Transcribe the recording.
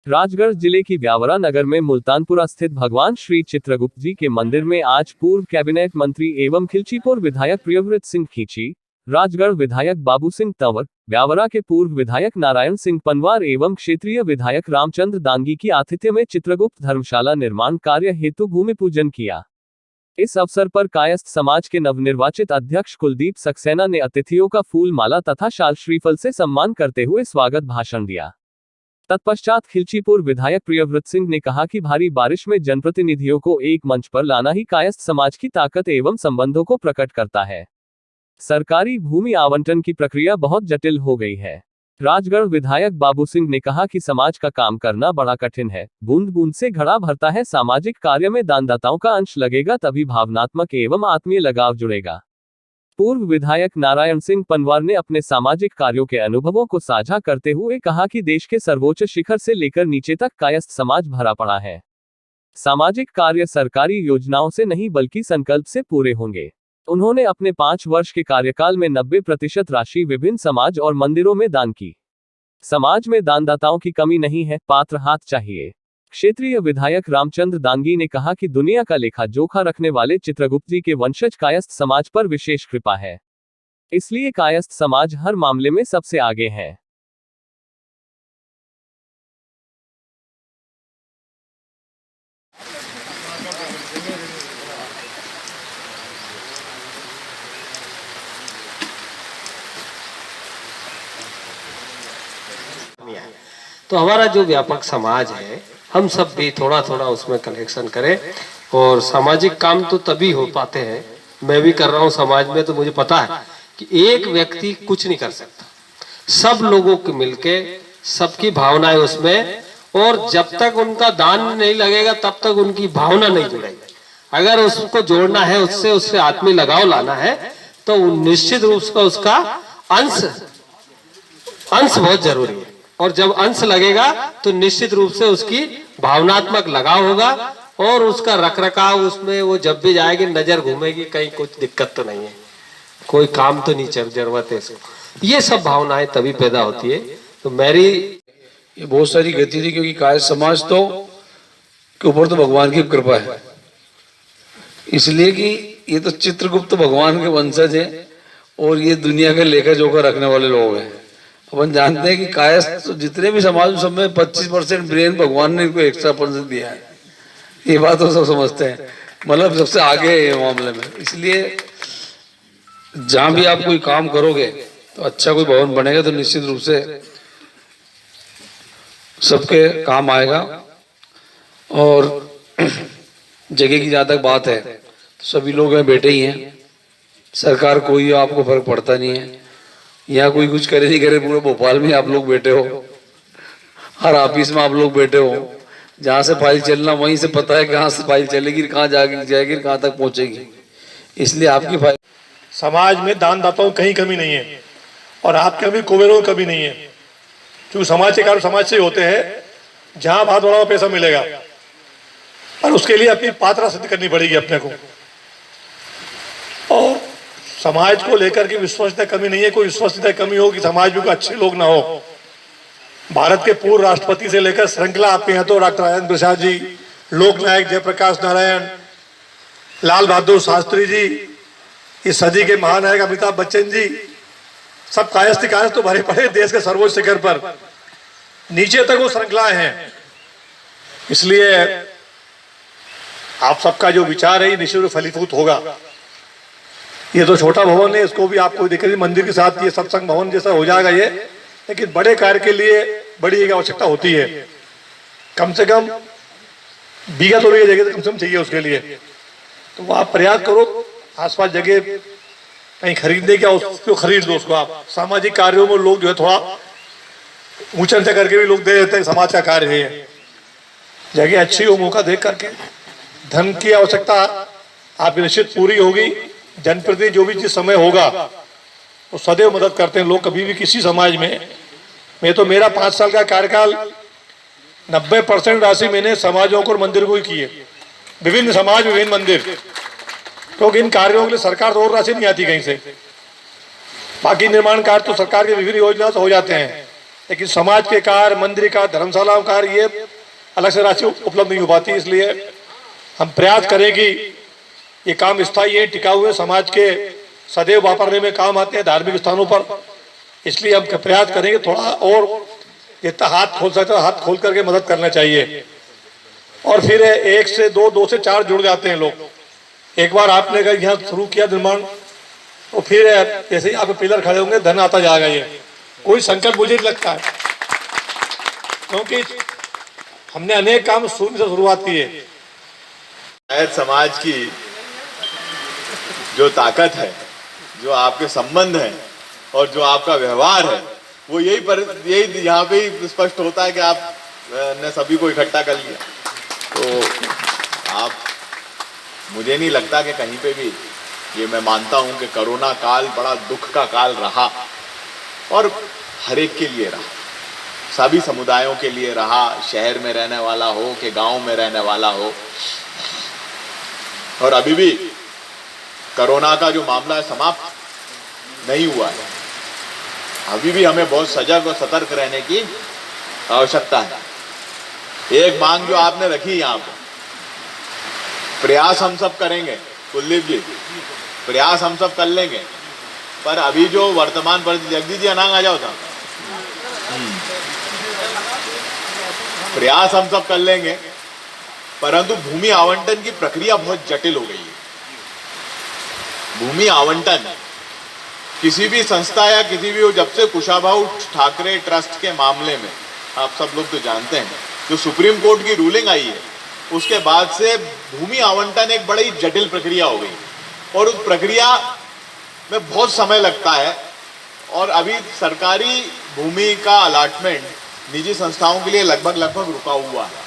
राजगढ़ जिले की ब्यावरा नगर में मुल्तानपुरा स्थित भगवान श्री चित्रगुप्त जी के मंदिर में आज पूर्व कैबिनेट मंत्री एवं खिलचीपुर विधायक प्रियव्रत सिंह खींची, राजगढ़ विधायक बाबू सिंह तंवर, ब्यावरा के पूर्व विधायक नारायण सिंह पनवार एवं क्षेत्रीय विधायक रामचंद्र दांगी की आतिथ्य में चित्रगुप्त धर्मशाला निर्माण कार्य हेतु भूमि पूजन किया। इस अवसर पर कायस्थ समाज के नवनिर्वाचित अध्यक्ष कुलदीप सक्सेना ने अतिथियों का फूल माला तथा शाल श्रीफल से सम्मान करते हुए स्वागत भाषण दिया। तत्पश्चात खिलचीपुर विधायक प्रियव्रत सिंह ने कहा कि भारी बारिश में जनप्रतिनिधियों को एक मंच पर लाना ही कायस्थ समाज की ताकत एवं संबंधों को प्रकट करता है। सरकारी भूमि आवंटन की प्रक्रिया बहुत जटिल हो गई है। राजगढ़ विधायक बाबू सिंह ने कहा कि समाज का काम करना बड़ा कठिन है, बूंद बूंद से घड़ा भरता है। सामाजिक कार्य में दानदाताओं का अंश लगेगा तभी भावनात्मक एवं आत्मीय लगाव जुड़ेगा। पूर्व विधायक नारायण सिंह पनवार ने अपने सामाजिक कार्यों के अनुभवों को साझा करते हुए कहा कि देश के सर्वोच्च शिखर से लेकर नीचे तक कायस्थ समाज भरा पड़ा है। सामाजिक कार्य सरकारी योजनाओं से नहीं बल्कि संकल्प से पूरे होंगे। उन्होंने अपने 5 वर्ष के कार्यकाल में 90% राशि विभिन्न समाज और मंदिरों में दान की। समाज में दानदाताओं की कमी नहीं है, पात्र हाथ चाहिए। क्षेत्रीय विधायक रामचंद्र दांगी ने कहा कि दुनिया का लेखा जोखा रखने वाले चित्रगुप्त जी के वंशज कायस्थ समाज पर विशेष कृपा है, इसलिए कायस्थ समाज हर मामले में सबसे आगे है। तो हमारा जो व्यापक समाज है, हम सब भी थोड़ा थोड़ा उसमें कनेक्शन करें। और सामाजिक काम तो तभी हो पाते हैं, मैं भी कर रहा हूँ समाज में, तो मुझे पता है कि एक व्यक्ति कुछ नहीं कर सकता। सब लोगों के मिलके, सबकी भावनाएं उसमें, और जब तक उनका दान नहीं लगेगा तब तक उनकी भावना नहीं जुड़ेगी। अगर उसको जोड़ना है, उससे आत्मीय लगाव लाना है, तो निश्चित रूप से उसका अंश बहुत जरूरी है। और जब अंश लगेगा तो निश्चित रूप से उसकी भावनात्मक लगाव होगा और उसका रखरखाव, उसमें वो जब भी जाएगी नजर घूमेगी कहीं कुछ दिक्कत तो नहीं है, कोई काम तो नहीं जरूरत है इसको। ये सब भावनाएं तभी पैदा होती है। तो मेरी ये बहुत सारी गति थी, क्योंकि कायस्थ समाज तो के ऊपर तो भगवान की कृपा है, इसलिए कि ये तो चित्रगुप्त भगवान के वंशज है और ये दुनिया के लेखा जोखा रखने वाले लोग हैं। अपन जानते हैं कि कायस्थ तो जितने भी समाज सब में 25% ब्रेन भगवान ने इनको एक्स्ट्रा % दिया है। ये बात तो सब समझते हैं, मतलब सबसे आगे है ये मामले में। इसलिए जहां भी आप कोई काम करोगे तो अच्छा कोई भवन बनेगा तो निश्चित रूप से सबके काम आएगा। और जगह की जहां तक बात है तो सभी लोग यहाँ बैठे ही हैं, सरकार कोई आपको फर्क पड़ता नहीं है। यहाँ कोई कुछ करे नहीं करे, पूरे भोपाल में आप लोग बैठे हो, हर ऑफिस में आप लोग बैठे हो, जहाँ से फाइल चलना वहीं से पता है कहाँ से फाइल चलेगी, कहाँ जाएगी, कहाँ तक पहुँचेगी। इसलिए आपकी फाइल समाज में दानदाताओं कहीं कमी नहीं है और आपके भी कुबेरों की कमी नहीं है, क्योंकि समाज के कार्य समाज से होते हैं। जहाँ बहुत बड़ा पैसा मिलेगा पर उसके लिए अपनी पात्रता सिद्ध करनी पड़ेगी अपने को, और समाज को लेकर के विश्वसनीयता कमी नहीं है। कोई विश्वसनीयता कमी हो कि समाज में कोई अच्छे लोग ना हो। भारत के पूर्व राष्ट्रपति से लेकर श्रृंखला आपके यहाँ तो डॉक्टर राजेंद्र प्रसाद जी, लोक नायक जयप्रकाश नारायण, लाल बहादुर शास्त्री जी, इस सदी के महानायक अमिताभ बच्चन जी, सब कायस्थ तो भरे पड़े देश के सर्वोच्च शिखर पर, नीचे तक वो श्रृंखलाएं हैं। इसलिए आप सबका जो विचार है निश्चित रूप फलीभूत होगा। ये तो छोटा भवन है, इसको भी आपको देखिए मंदिर के साथ ये सत्संग भवन जैसा हो जाएगा ये, लेकिन बड़े कार्य के लिए बड़ी एक आवश्यकता होती है। कम से कम बीघा तो जगह कम से कम चाहिए उसके लिए, तो आप प्रयास करो आसपास जगह कहीं खरीदने क्या, उसको खरीद दो उसको आप। सामाजिक कार्यों में लोग जो है थोड़ा ऊंचा नीचा करके भी लोग दे देते हैं, समाज का कार्य है। जगह अच्छी हो, मौका देख करके। धन की आवश्यकता आपकी निश्चित पूरी होगी। जनप्रतिनिधि जो भी जिस समय होगा वो सदैव मदद करते हैं लोग, कभी भी किसी समाज में। मैं तो मेरा 5 साल का कार्यकाल 90% राशि मैंने समाजों को और मंदिर को ही की है, विभिन्न समाज विभिन्न मंदिर, क्योंकि इन कार्यों के लिए सरकार तो और राशि नहीं आती कहीं से। बाकी निर्माण कार्य तो सरकार की विभिन्न योजना से हो जाते हैं, लेकिन समाज के कार्य, मंदिर का, धर्मशालाओं का कार्य, ये अलग से राशि उपलब्ध नहीं हो पाती। इसलिए हम प्रयास करें कि ये काम स्थायी है, टिकाऊ है, समाज के सदैव वापरने में काम आते हैं धार्मिक स्थानों पर। इसलिए हम प्रयास करेंगे थोड़ा और जितना हाथ खोल सकते हैं हाथ खोल करके मदद करना चाहिए। और फिर 1 से 2, 2 से 4 जुड़ जाते हैं लोग। एक बार आपने कहा यहाँ शुरू किया निर्माण, तो फिर जैसे ही आप पिलर खड़े होंगे धन आता जाएगा। ये कोई संकट मुझे नहीं लगता है, क्योंकि हमने अनेक काम शून्य से शुरुआत की है। शायद समाज की जो ताकत है, जो आपके संबंध है और जो आपका व्यवहार है, वो यही यहाँ पे ही स्पष्ट होता है कि आप ने सभी को इकट्ठा कर लिया। तो आप, मुझे नहीं लगता कि कहीं पे भी, ये मैं मानता हूँ कि कोरोना काल बड़ा दुख का काल रहा और हर एक के लिए रहा, सभी समुदायों के लिए रहा, शहर में रहने वाला हो कि गांव में रहने वाला हो। और अभी भी कोरोना का जो मामला है समाप्त नहीं हुआ है। अभी भी हमें बहुत सजग और सतर्क रहने की आवश्यकता है। एक मांग जो आपने रखी यहाँ पर, प्रयास हम सब करेंगे, कुलदीप जी, प्रयास हम सब कर लेंगे, पर अभी जो वर्तमान परिस्थिति, जगदीश जी अनांग आ जाओ था, प्रयास हम सब कर लेंगे, परंतु भूमि आवंटन की प्रक्रिया बहुत जटिल हो गई है। भूमि आवंटन किसी भी संस्था या किसी भी, जब से कुशाभाऊ ठाकरे ट्रस्ट के मामले में, आप सब लोग तो जानते हैं, जो सुप्रीम कोर्ट की रूलिंग आई है, उसके बाद से भूमि आवंटन एक बड़ी जटिल प्रक्रिया हो गई और उस प्रक्रिया में बहुत समय लगता है। और अभी सरकारी भूमि का अलाटमेंट निजी संस्थाओं के लिए लगभग रुका हुआ है।